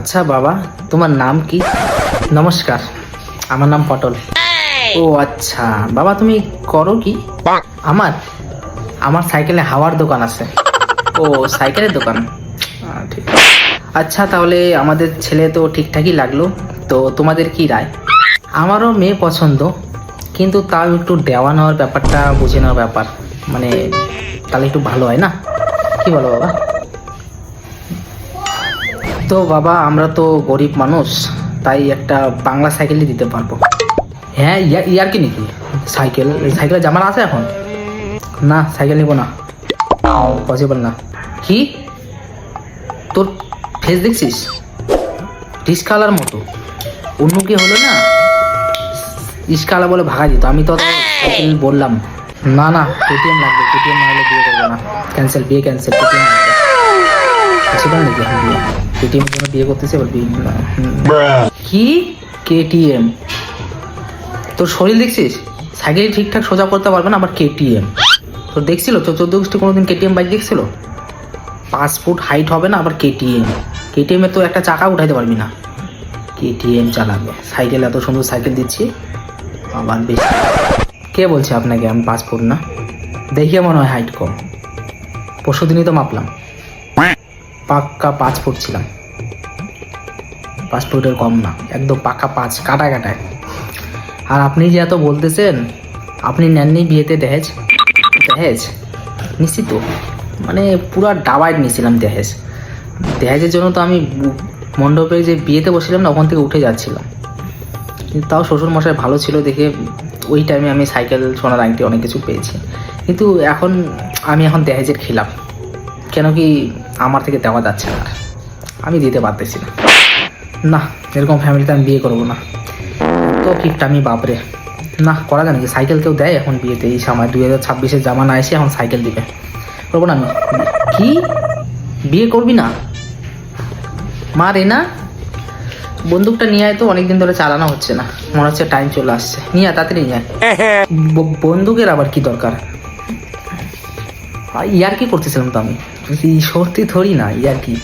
আচ্ছা বাবা, তোমার নাম কি? নমস্কার, আমার নাম পটল। ও আচ্ছা বাবা, তুমি করো কি? আমার আমার সাইকেলে হাওয়ার দোকান আছে। ও সাইকেলের দোকান, ঠিক আছে। আচ্ছা তাহলে আমাদের ছেলে তো ঠিকঠাকই লাগলো, তো তোমাদের কি রায়? আমারও মেয়ে পছন্দ, কিন্তু তাও একটু দেওয়া নেওয়ার ব্যাপারটা বুঝে নেওয়ার ব্যাপার, মানে তাহলে একটু ভালো হয় না? কি বলো বাবা? তো বাবা আমরা তো গরিব মানুষ, তাই একটা বাংলা সাইকেলই দিতে পারবো। হ্যাঁ, ইয়ার কি নাকি? সাইকেলের জামানা আছে এখন? না সাইকেল নিবো না, পসিবল না। কি তোর ফেস দেখছিস রিস্কালার মতো? অন্য কি হলো না, রিস্কালা বলে ভাগা যেত। আমি তো সাইকেল বললাম না। না কেটিএম লাগবে, কেটিএম না হলে বিয়ে করবো না। ক্যান্সেল, বিয়ে ক্যান্সেল। কেটিএম লাগবে, পসিবল নাকি এখন বিয়ে? কেটিএম জন্য বিয়ে করতেছে এবার বিয়ে না। কি কেটিএম? তোর শরীর দেখছিস? সাইকেল ঠিকঠাক সোজা করতে পারবে না, আবার কেটিএম? তোর দেখছিল 14 কোনোদিন কেটিএম বাইক দেখছিল? 5 ফুট হাইট হবে না, আবার কেটিএম। কেটিএমে তো একটা চাকা উঠাইতে পারবি না, কেটিএম চালাবে। সাইকেল এত সুন্দর সাইকেল দিচ্ছি, আবার বেশি। কে বলছে আপনাকে আমি 5 ফুট না? দেখিয়ে মনে হয় হাইট কম। পরশু দিনই তো মাপলাম, পাক্কা 5 ফুট ছিলাম। 5 ফুটের কম না, একদম পাক্কা 5, কাটা কাটায়। আর আপনি যে এত বলতেছেন, আপনি নেননি বিয়েতে দহেজ? দহেজ নিশ্চিত, মানে পুরা ডাবাইট নিয়েছিলাম দহেজ। দহেজের জন্য তো আমি মণ্ডপে যে বিয়েতে বসেছিলাম না, ওখান থেকে উঠে যাচ্ছিলাম। কিন্তু তাও শ্বশুরমশাই ভালো ছিল দেখে ওই টাইমে আমি সাইকেল, সোনার আংটি অনেক কিছু পেয়েছি। কিন্তু আমি এখন দহেজের খিলাফ। কেন কি আমার থেকে দেওয়া যাচ্ছে না, আমি দিতে পারতেছি না। না, এরকম ফ্যামিলিতে আমি বিয়ে করবো না। তো ফিফট আমি বাপরে, না করা যায় নাকি? সাইকেল কেউ দেয় এখন বিয়েতে? এই সময় 2026-এর জামানা এসে এখন সাইকেল দিবে? করবো না আমি। কি বিয়ে করবি না? মা রে না, বন্দুকটা নিয়ে আয় তো, অনেকদিন ধরে চালানো হচ্ছে না, মনে হচ্ছে টাইম চলে আসছে। নিয়ে আয়, তাড়াতাড়ি নিয়ে আয়। বন্দুকের আবার কি দরকার? ইয়ার কি করতেছিলাম তো আমি, সত্যি থরি না ইয়ার কি।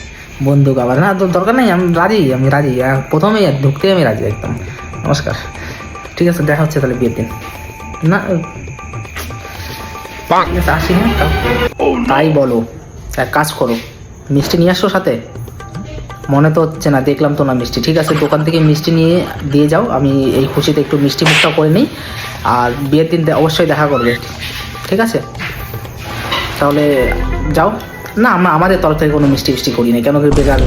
বন্দুক আবার না, তো দরকার নেই, আমি রাজি। প্রথমেই ঢুকতে আমি রাজি একদম। নমস্কার, ঠিক আছে, দেখা হচ্ছে তাহলে বিয়ের দিন। না আসি। হ্যাঁ তাই বলো, এক কাজ করো, মিষ্টি নিয়ে আসো সাথে। মনে তো হচ্ছে না, দেখলাম তো না মিষ্টি। ঠিক আছে, দোকান থেকে মিষ্টি নিয়ে দিয়ে যাও, আমি এই খুশিতে একটু মিষ্টি মুখটা করে নিই। আর বিয়ের দিন অবশ্যই দেখা করবে, ঠিক আছে? তাহলে যাও। না আমাদের তরফ থেকে কোনো মিষ্টি করি না, কেন কি বেকার,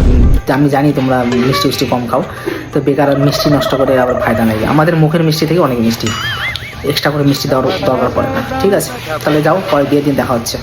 আমি জানি তোমরা মিষ্টি কম খাও, তো বেকার মিষ্টি নষ্ট করে আবার ফায়দা নেই। আমাদের মুখের মিষ্টি থেকে অনেক মিষ্টি, এক্সট্রা করে মিষ্টি দেওয়ার দরকার পড়ে না। ঠিক আছে তাহলে যাও, পরে বিয়ের দিন দেখা হচ্ছে।